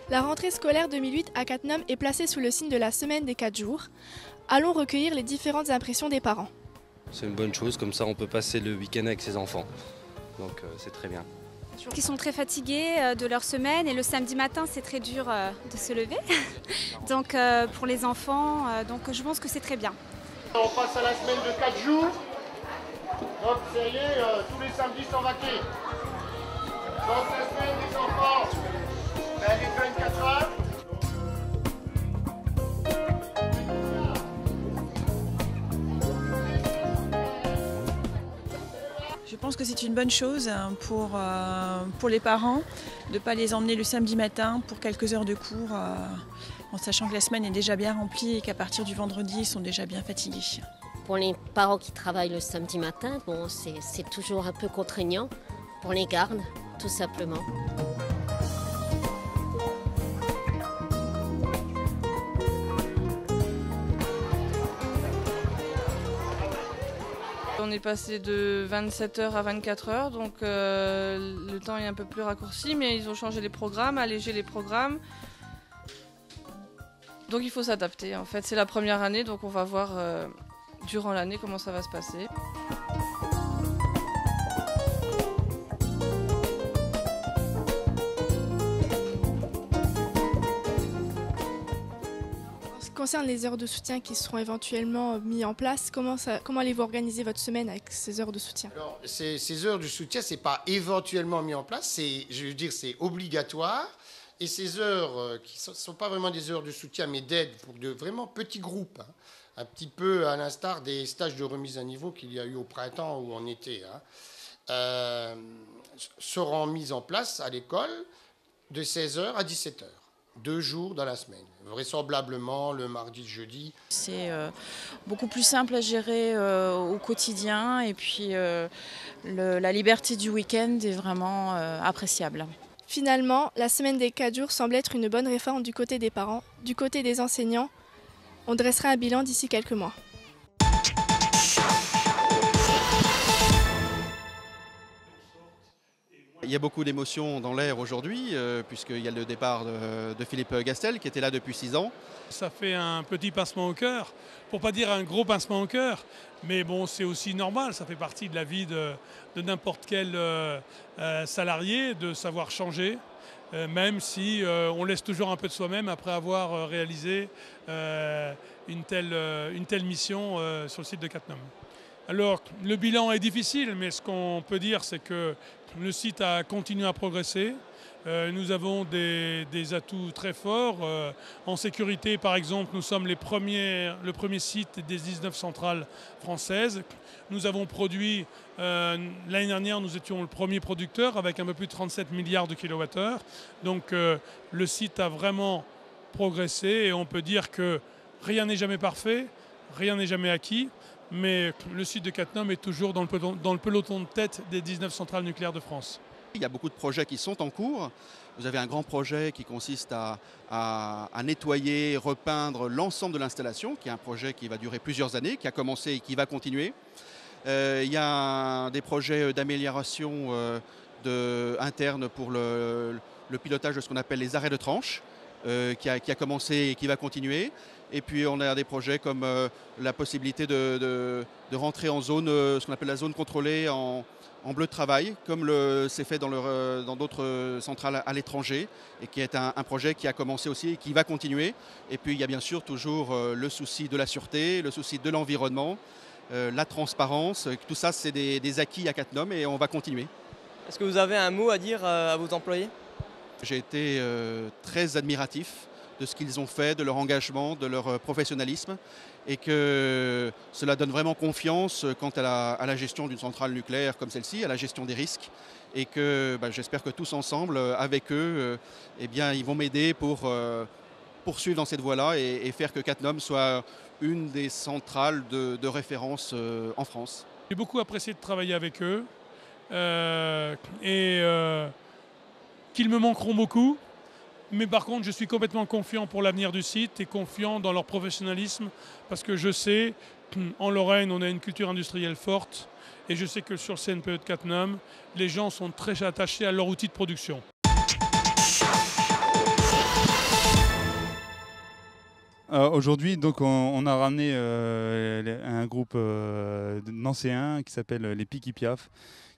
La rentrée scolaire 2008 à Cattenom est placée sous le signe de la semaine des 4 jours. Allons recueillir les différentes impressions des parents. C'est une bonne chose, comme ça on peut passer le week-end avec ses enfants. Donc c'est très bien. Ils sont très fatigués de leur semaine et le samedi matin c'est très dur de se lever. Donc pour les enfants, donc je pense que c'est très bien. On passe à la semaine de 4 jours. Donc ça y est, tous les samedis sont vaqués. Donc la semaine des enfants, elle est 24 heures. Je pense que c'est une bonne chose pour les parents de ne pas les emmener le samedi matin pour quelques heures de cours en sachant que la semaine est déjà bien remplie et qu'à partir du vendredi, ils sont déjà bien fatigués. Pour les parents qui travaillent le samedi matin, bon, c'est toujours un peu contraignant pour les gardes, tout simplement. On est passé de 27 heures à 24 heures, donc le temps est un peu plus raccourci, mais ils ont changé les programmes, allégé les programmes. Donc il faut s'adapter. En fait, c'est la première année, donc on va voir durant l'année comment ça va se passer. En ce qui concerne les heures de soutien qui seront éventuellement mises en place, comment allez-vous organiser votre semaine avec ces heures de soutien? Alors, ces heures de soutien, ce n'est pas éventuellement mis en place, c'est obligatoire. Et ces heures, qui ne sont pas vraiment des heures de soutien, mais d'aide pour de vraiment petits groupes, hein, un petit peu à l'instar des stages de remise à niveau qu'il y a eu au printemps ou en été, hein, seront mises en place à l'école de 16h à 17h, 2 jours dans la semaine, vraisemblablement le mardi, le jeudi. C'est beaucoup plus simple à gérer au quotidien et puis la liberté du week-end est vraiment appréciable. Finalement, la semaine des 4 jours semble être une bonne réforme du côté des parents. Du côté des enseignants, on dressera un bilan d'ici quelques mois. Il y a beaucoup d'émotions dans l'air aujourd'hui, puisqu'il y a le départ de Philippe Gastel, qui était là depuis 6 ans. Ça fait un petit pincement au cœur, pour pas dire un gros pincement au cœur, mais bon, c'est aussi normal, ça fait partie de la vie de n'importe quel salarié, de savoir changer, même si on laisse toujours un peu de soi-même après avoir réalisé une telle mission sur le site de Cattenom. Alors, le bilan est difficile, mais ce qu'on peut dire, c'est que le site a continué à progresser. Nous avons des atouts très forts. En sécurité, par exemple, nous sommes le premier site des 19 centrales françaises. Nous avons produit, l'année dernière, nous étions le premier producteur avec un peu plus de 37 milliards de kilowattheures. Donc le site a vraiment progressé et on peut dire que rien n'est jamais parfait, rien n'est jamais acquis. Mais le site de Cattenom est toujours dans le peloton de tête des 19 centrales nucléaires de France. Il y a beaucoup de projets qui sont en cours. Vous avez un grand projet qui consiste à nettoyer, repeindre l'ensemble de l'installation, qui est un projet qui va durer plusieurs années, qui a commencé et qui va continuer. Il y a des projets d'amélioration interne pour le pilotage de ce qu'on appelle les arrêts de tranche, qui a commencé et qui va continuer. Et puis on a des projets comme la possibilité de rentrer en zone, ce qu'on appelle la zone contrôlée en bleu de travail, comme c'est fait dans d'autres centrales à l'étranger, et qui est un projet qui a commencé aussi et qui va continuer. Et puis il y a bien sûr toujours le souci de la sûreté, le souci de l'environnement, la transparence. Tout ça, c'est des acquis à Cattenom et on va continuer. Est-ce que vous avez un mot à dire à vos employés? J'ai été très admiratif de ce qu'ils ont fait, de leur engagement, de leur professionnalisme, et que cela donne vraiment confiance quant à la gestion d'une centrale nucléaire comme celle-ci, à la gestion des risques, et que j'espère que tous ensemble, avec eux, eh bien, ils vont m'aider pour poursuivre dans cette voie-là et faire que Cattenom soit une des centrales de référence en France. J'ai beaucoup apprécié de travailler avec eux et qu'ils me manqueront beaucoup. Mais par contre, je suis complètement confiant pour l'avenir du site et confiant dans leur professionnalisme parce que je sais qu'en Lorraine, on a une culture industrielle forte et je sais que sur le CNPE de Cattenom, les gens sont très attachés à leur outil de production. Aujourd'hui, donc, on a ramené un groupe nancéen qui s'appelle les Piqui Piaf,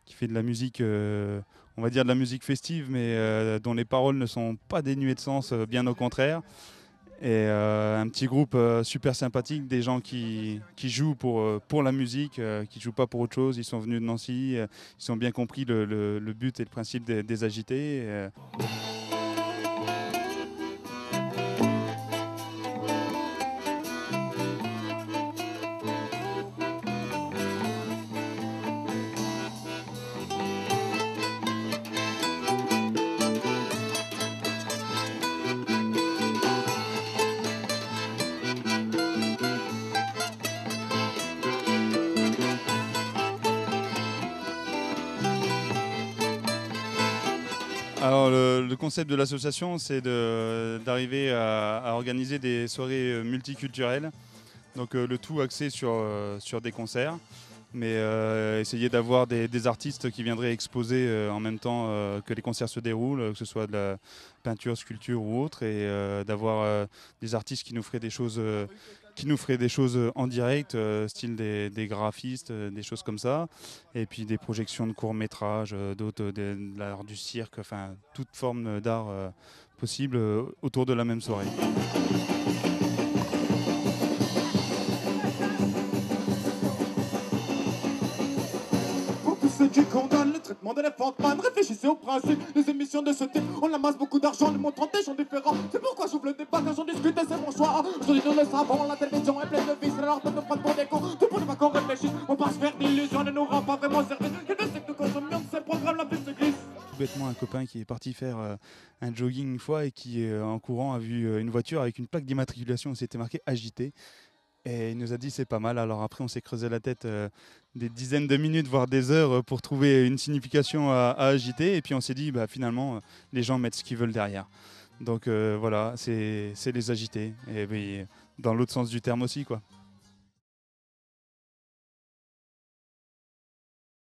qui fait de la musique, on va dire de la musique festive, mais dont les paroles ne sont pas dénuées de sens, bien au contraire. Et un petit groupe super sympathique, des gens qui jouent pour la musique, qui ne jouent pas pour autre chose. Ils sont venus de Nancy, ils ont bien compris le but et le principe des agités. Alors le concept de l'association, c'est d'arriver à organiser des soirées multiculturelles, donc le tout axé sur des concerts, mais essayer d'avoir des artistes qui viendraient exposer en même temps que les concerts se déroulent, que ce soit de la peinture, sculpture ou autre, et d'avoir des artistes qui nous feraient des choses en direct, style des graphistes, des choses comme ça, et puis des projections de courts-métrages, d'autres, de l'art du cirque, enfin toute forme d'art possible autour de la même soirée. Ceux qui condamnent le traitement de l'Infantman, réfléchissez au principe. Les émissions de ce type, on amasse beaucoup d'argent, les montrants des gens différents. C'est pourquoi j'ouvre le débat quand j'en discute et c'est mon choix. Aujourd'hui nous le savons, la télévision est pleine de vices, alors peut nous prendre pour des cons. Tout pour ne pas qu'on réfléchisse, on passe faire d'illusions, ne nous rend pas vraiment service. Quelqu'un sait que nous consommions, c'est le programme, la vie se glisse. Bêtement, un copain qui est parti faire un jogging une fois et qui, en courant, a vu une voiture avec une plaque d'immatriculation où c'était marqué agité. Et il nous a dit c'est pas mal. Alors après on s'est creusé la tête des dizaines de minutes, voire des heures pour trouver une signification à agiter. Et puis on s'est dit finalement les gens mettent ce qu'ils veulent derrière. Donc voilà, c'est les agités. Et puis, dans l'autre sens du terme aussi quoi.